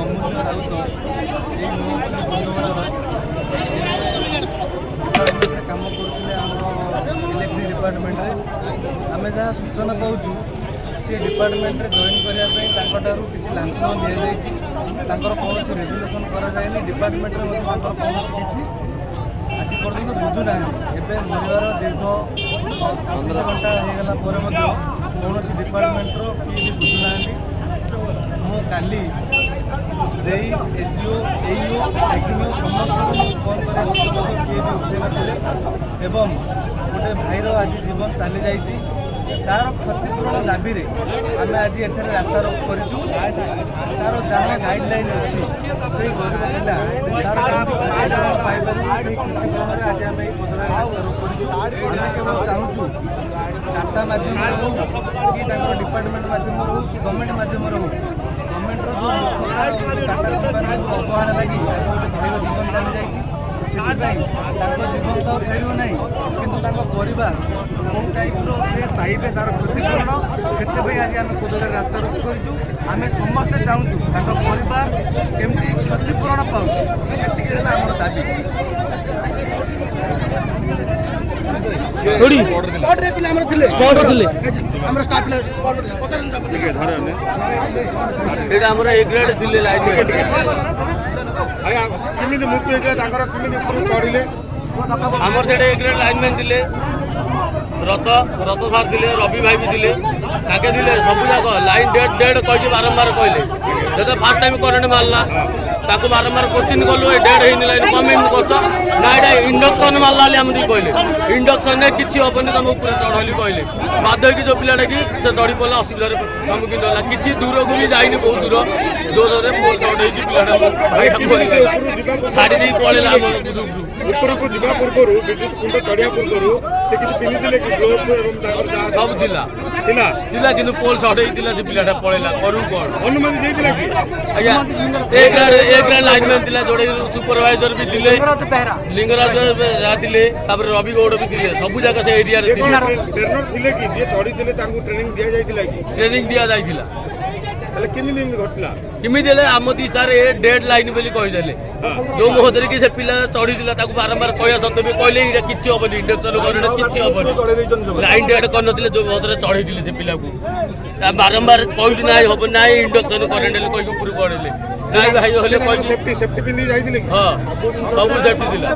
ଅମୂଲ୍ୟ ରାଉତ ଏଇ ଡିପାର୍ଟମେଣ୍ଟରେ କାମ କରୁଥିଲେ ଆମର ଇଲେକ୍ଟ୍ରିକ୍ ଡିପାର୍ଟମେଣ୍ଟରେ। ଆମେ ଯାହା ସୂଚନା ପାଉଛୁ ସେ ଡିପାର୍ଟମେଣ୍ଟରେ ଜଏନ୍ କରିବା ପାଇଁ ତାଙ୍କଠାରୁ କିଛି ଲାଞ୍ଚ ନିଆଯାଇଛି। ତାଙ୍କର କୌଣସି ରେଜୁଲେସନ୍ କରାଯାଏନି। ଡିପାର୍ଟମେଣ୍ଟରେ ମଧ୍ୟ ତାଙ୍କର କୌଣସି କିଛି ଆଜି ପର୍ଯ୍ୟନ୍ତ ବୁଝୁନାହାନ୍ତି। ଏବେ ମରିବାର ଦୀର୍ଘ 25 ଘଣ୍ଟା ହେଇଗଲା ପରେ ମଧ୍ୟ କୌଣସି ଡିପାର୍ଟମେଣ୍ଟର କିଏ ବି ବୁଝୁନାହାନ୍ତି। ମୁଁ କାଲି ଜେଇ ଏସ୍ଡିଓ ଏଇଓ ଏକ୍ଜିମିଓ ସମସ୍ତଙ୍କୁ ମୁଁ ଫୋନ୍ କରିବା ସତ୍ତ୍ୱେ କିଏ ବି ଉଠେଇ ନଥିଲେ ଏବଂ ଗୋଟେ ଭାଇର ଆଜି ଜୀବନ ଚାଲିଯାଇଛି। ତାର କ୍ଷତିପୂରଣ ଦାବିରେ ଆମେ ଆଜି ଏଠାରେ ରାସ୍ତାରୋକ କରିଛୁ। ତାର ଯାହା ଗାଇଡ଼ଲାଇନ୍ ଅଛି ସେଇ ଗରିବ ପିଲା ତାର କେମିତି କ୍ଷତିପୂରଣ ପାଇପାରିବ ସେଇ କ୍ଷତିପୂରଣରେ ଆଜି ଆମେ ଏଇ ପଦରେ ରାସ୍ତାରୋକ କରିଛୁ। ଆମେ କେବଳ ଚାହୁଁଛୁ ଟାଟା ମାଧ୍ୟମରେ ହଉ କି ତାଙ୍କର ଡିପାର୍ଟମେଣ୍ଟ ମାଧ୍ୟମରେ ହଉ କି ଗଭର୍ଣ୍ଣମେଣ୍ଟ ମାଧ୍ୟମରେ ହଉ, ଗଭର୍ଣ୍ଣମେଣ୍ଟର ଯେଉଁ ଟାଟା କମ୍ପାନୀର ଯେଉଁ ଅବହେଳା ଲାଗି ଆଜି ଗୋଟେ ଭାଇର ଜୀବନ ଚାଲିଯାଇଛି। ସେଥିପାଇଁ ତାଙ୍କ ଜୀବନ ତ ଫେରିବ ନାହିଁ, କିନ୍ତୁ ତାଙ୍କ ପରିବାର କେଉଁ ଟାଇପ୍ର ସେ ପାଇବେ ତାର କ୍ଷତିପୂରଣ, ସେଥିପାଇଁ ଆଜି ଆମେ କୋଦଳରେ ରାସ୍ତାରୋକ କରିଛୁ। ଆମେ ସମସ୍ତେ ଚାହୁଁଛୁ ତାଙ୍କ ପରିବାର କେମିତି କ୍ଷତିପୂରଣ ପାଉ, ସେତିକି ହେଲା ଆମର ଦାବି। केमिति मृत्यु होइଥିଲା ତାଙ୍କର କେମିତି ଉପରୁ ଚଢିଲେ ଆମର ସେଠି ଏ ଗ୍ରେଡ୍ ଲାଇନମ୍ୟାନ୍ ଥିଲେ ରତ ସାର୍ ଥିଲେ ରବି ଭାଇ ବି ଥିଲେ ତାକେ ଥିଲେ ସବୁ ଯାକ ଲାଇନ୍ ଡେଡ୍ କହିକି ବାରମ୍ବାର କହିଲେ ଯେତେ ଫାର୍ଷ୍ଟ ଟାଇମ୍ କରେଣ୍ଟ ମାରିଲା ତାକୁ ବାରମ୍ବାର କୋଶ୍ଚିନ୍ କଲୁ ଏ ଡେଡ୍ ହେଇନି ଲାଇନ୍ କଣ ଏମିତି କରୁଛ ନା ଏଇଟା ଇଣ୍ଡକ୍ସନ୍ ମାରିଲା ବୋଲି ଆମେ କହିଲେ ଇଣ୍ଡକ୍ସନ୍ରେ କିଛି ହେବନି ତମ ଉପରେ ଚଢ଼ ବୋଲି କହିଲେ ବାଧ୍ୟ ହେଇକି ଯେଉଁ ପିଲାଟା କି ସେ ଚଢ଼ି ପଡ଼ିଲା ଅସୁବିଧାରେ ସମ୍ମୁଖୀନ ହେଲା କିଛି ଦୂରକୁ ବି ଯାଇନି ବହୁତ ଦୂର ଯେଉଁ ଦରରେ ପୋଲ ଚଢ଼େଇକି ପିଲାଟା ଛାଡ଼ି ଦେଇକି ପଳେଇଲା ଆମ ଗ୍ରୁପରୁ ଉପରକୁ ଯିବା ପୂର୍ବରୁ ବିଦ୍ୟୁତ କୁଣ୍ଡ ଚଢ଼ିବା ପୂର୍ବରୁ ସେ କିଛି ପିନ୍ଧିଥିଲେ କି ଗ୍ଲୋଭ୍ସ ଏବଂ ତାଙ୍କର ଯାହା ସବୁ ଥିଲା କିନ୍ତୁ ପୋଲ ଚଢ଼େଇଥିଲା ସେ ପିଲାଟା ପଳେଇଲା କରୁ କ'ଣ ଅନୁମତି ଦେଇଥିଲା କି ଆଜ୍ଞା ଏ ଗ୍ରେଡ୍ ଲାଇନମ୍ୟାନ୍ ଥିଲା ଯୋଉଟା ସୁପରଭାଇଜର ବି ଥିଲେ ଲିଙ୍ଗରାଜ ଥିଲେ ତାପରେ ରବି ଗୌଡ଼ ବି ଥିଲେ ସବୁ ଯାକ ସେ ଏରିଆରେ ଟ୍ରେନର ଥିଲେ କି ଯିଏ ଚଢ଼ିଥିଲେ ତାଙ୍କୁ ଟ୍ରେନିଂ ଦିଆଯାଇଥିଲା କି ଟ୍ରେନିଂ ଦିଆଯାଇଥିଲା ହେଲେ କେମିତି ଘଟିଲା କେମିତି ହେଲେ ଆମ ଦିଶାରେ ଏ ଡେଡ୍ ଲାଇନ୍ ବୋଲି କହିଦେଲେ ଯୋଉ ମୁହୂର୍ତ୍ତରେ କି ସେ ପିଲା ଚଢ଼ିଥିଲା ତାକୁ ବାରମ୍ବାର କହିବା ସତ୍ତ୍ୱେ ବି କହିଲେ ଏଇଟା କିଛି ହବନି ଇଣ୍ଡକ୍ସନ୍ କରେଣ୍ଟ କିଛି ହବନି ଲାଇନ୍ ଡେଡ୍ କରିନଥିଲେ ଯୋଉ ମୁହୂର୍ତ୍ତରେ ଚଢ଼େଇଥିଲେ ସେ ପିଲାକୁ ବାରମ୍ବାର କହିଲି ନାହିଁ ହବ ନାହିଁ ଇଣ୍ଡକ୍ସନ୍ କରେଣ୍ଟ ହେଲେ କହିକି ଉପରୁ ପଳେଇଲେ ନାଇଁ ଭାଇ ହେଲେ କହିଲି ସେଫ୍ଟି ପିନ୍ଧି ଯାଇଥିଲେ ହଁ ସବୁ ସେଫ୍ଟି ଥିଲା।